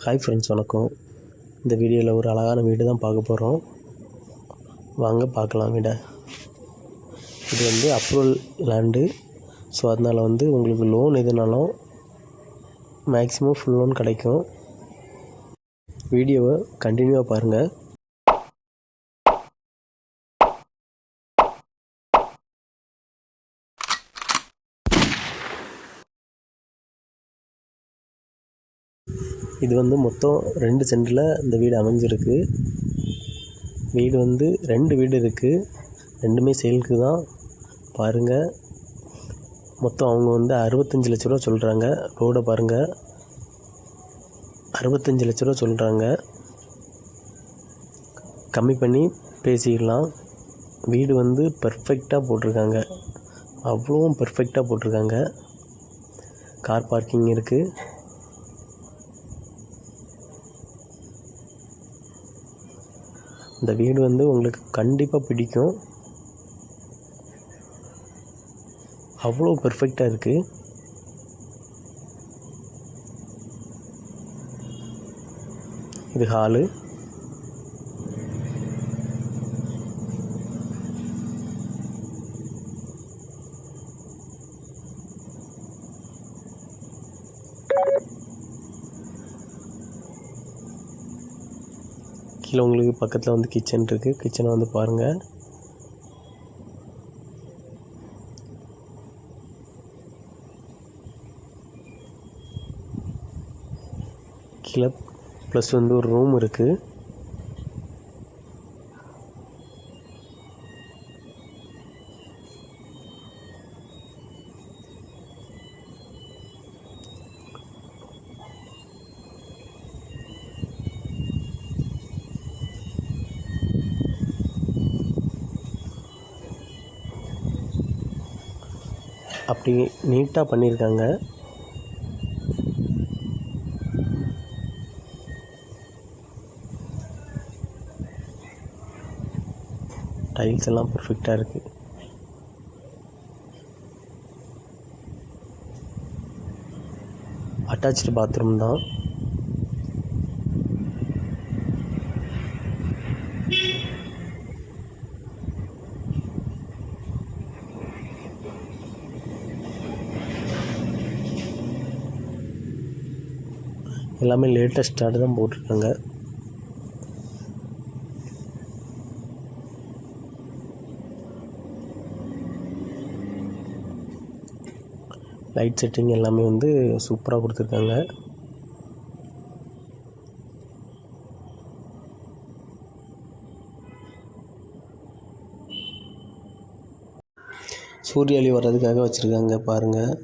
Hi friends, வணக்கம். இந்த வீடியோவில் ஒரு அழகான வீடு தான் பார்க்க போகிறோம். வாங்க பார்க்கலாம் வீடை. இது வந்து அப்ரூவல் லேண்டு. ஸோ அதனால் வந்து உங்களுக்கு லோன் எதுனாலும் மேக்ஸிமம் ஃபுல் லோன் கிடைக்கும். வீடியோவை கண்டினியூவாக பாருங்கள். இது வந்து மொத்தம் 2 சென்டில் இந்த வீடு அமைஞ்சிருக்கு. வீடு வந்து 2 வீடு இருக்குது, ரெண்டுமே சேலுக்கு தான். பாருங்கள், மொத்தம் அவங்க வந்து 65 லட்ச ரூபா சொல்கிறாங்க. ரோடை பாருங்கள், 65 லட்ச ரூபா சொல்கிறாங்க. கம்மி பண்ணி பேசிக்கலாம். வீடு வந்து பர்ஃபெக்டாக போட்டிருக்காங்க, அவ்வளோவும் பர்ஃபெக்டாக போட்டிருக்காங்க. கார் பார்க்கிங் இருக்குது. இந்த வீடு வந்து உங்களுக்கு கண்டிப்பாக பிடிக்கும், அவ்வளோ பெர்ஃபெக்டாக இருக்குது. இது ஹாலு. கீழே உங்களுக்கு பக்கத்தில் வந்து கிச்சன் இருக்குது. கிச்சனை வந்து பாருங்கள். கீழே ப்ளஸ் வந்து ஒரு ரூம் இருக்குது. அப்படி நீட்டாக பண்ணியிருக்காங்க. டைல்ஸ் எல்லாம் பர்ஃபெக்டாக இருக்குது. அட்டாச்டு பாத்ரூம் தான். எல்லாமே லேட்டஸ்டாக தான் போட்டிருக்காங்க. லைட் செட்டிங் எல்லாமே வந்து சூப்பராக கொடுத்துருக்காங்க. சூரிய ஒளி வர்றதுக்காக வச்சுருக்காங்க பாருங்கள்.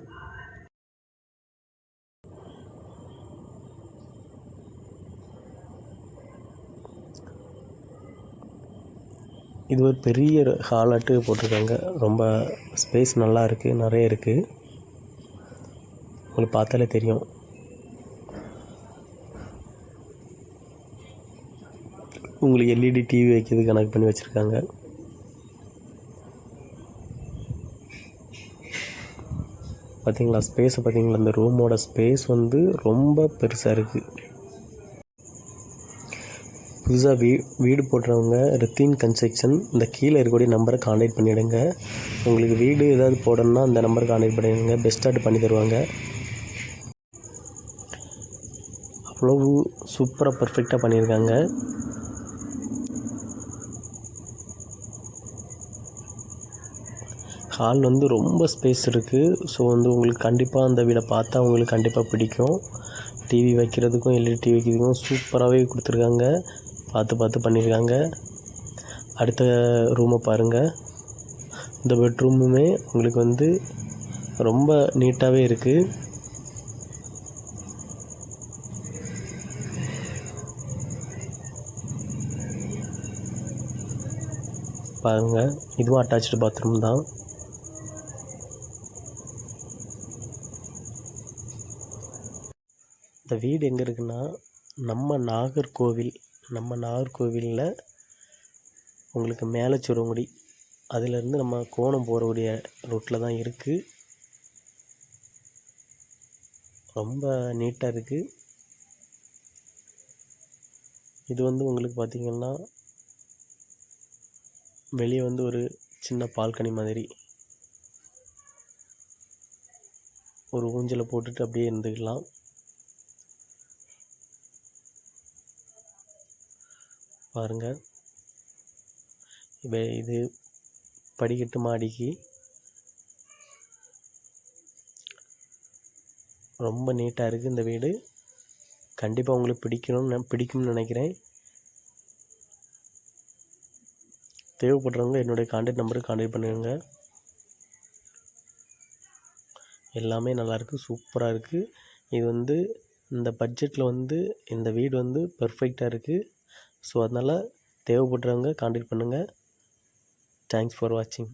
இது ஒரு பெரிய ஹாலாட்டு போட்டிருக்காங்க. ரொம்ப ஸ்பேஸ் நல்லா இருக்குது, நிறைய இருக்குது. உங்களுக்கு பார்த்தாலே தெரியும். உங்களுக்கு எல்இடி டிவி வைக்கிறது கனெக்ட் பண்ணி வச்சுருக்காங்க. பார்த்தீங்களா ஸ்பேஸை? பார்த்தீங்களா, இந்த ரூமோட ஸ்பேஸ் வந்து ரொம்ப பெருசாக இருக்குது. புதுசாக வீடு போடுறவங்க ரித்தின் கன்ஸ்ட்ரக்ஷன் இந்த கீழே இருக்கக்கூடிய நம்பரை கான்டாக்ட் பண்ணிவிடுங்க. உங்களுக்கு வீடு ஏதாவது போடணுன்னா அந்த நம்பரை கான்டாக்ட் பண்ணிவிடுங்க. பெஸ்ட்டாக பண்ணி தருவாங்க. அவ்வளவு சூப்பராக பர்ஃபெக்டாக பண்ணியிருக்காங்க. ஹால் வந்து ரொம்ப ஸ்பேஸ் இருக்குது. ஸோ வந்து உங்களுக்கு கண்டிப்பாக அந்த வீடை பார்த்தா உங்களுக்கு கண்டிப்பாக பிடிக்கும். டிவி வைக்கிறதுக்கும் எல்இடி டிவி வைக்கிறதுக்கும் சூப்பராகவே கொடுத்துருக்காங்க. பார்த்து பண்ணியிருக்காங்க. அடுத்த ரூமை பாருங்கள். இந்த பெட்ரூமுமே உங்களுக்கு வந்து ரொம்ப நீட்டாகவே இருக்குது. பாருங்கள், இதுவும் அட்டாச்டு பாத்ரூம் தான். இந்த வீடு எங்கே இருக்குன்னா நம்ம நாகர்கோவிலில் உங்களுக்கு மேலச்சுரங்குடி, அதிலேருந்து நம்ம கோணம் போகக்கூடிய ரூட்டில் தான் இருக்குது. ரொம்ப நீட்டாக இருக்குது. இது வந்து உங்களுக்கு பார்த்திங்கன்னா வெளியே வந்து ஒரு சின்ன பால்கனி மாதிரி ஒரு ஊஞ்சலை போட்டுட்டு அப்படியே இருந்துக்கலாம். பாருங்கள், இப்போ இது படிக்கட்டு மாடிக்கு. ரொம்ப நீட்டாக இருக்குது இந்த வீடு. கண்டிப்பாக உங்களுக்கு பிடிக்கும்னு நினைக்கிறேன். தேவைப்படுறவங்க என்னுடைய கான்டாக்ட் நம்பருக்கு கான்டாக்ட் பண்ணுங்க. எல்லாமே நல்லாயிருக்கு, சூப்பராக இருக்குது. இது வந்து இந்த பட்ஜெட்டில் வந்து இந்த வீடு வந்து பெர்ஃபெக்டாக இருக்குது. ஸோ அதனால் தேவைப்படுறவங்க கான்டாக்ட் பண்ணுங்கள். தேங்க்ஸ் ஃபார் வாட்சிங்.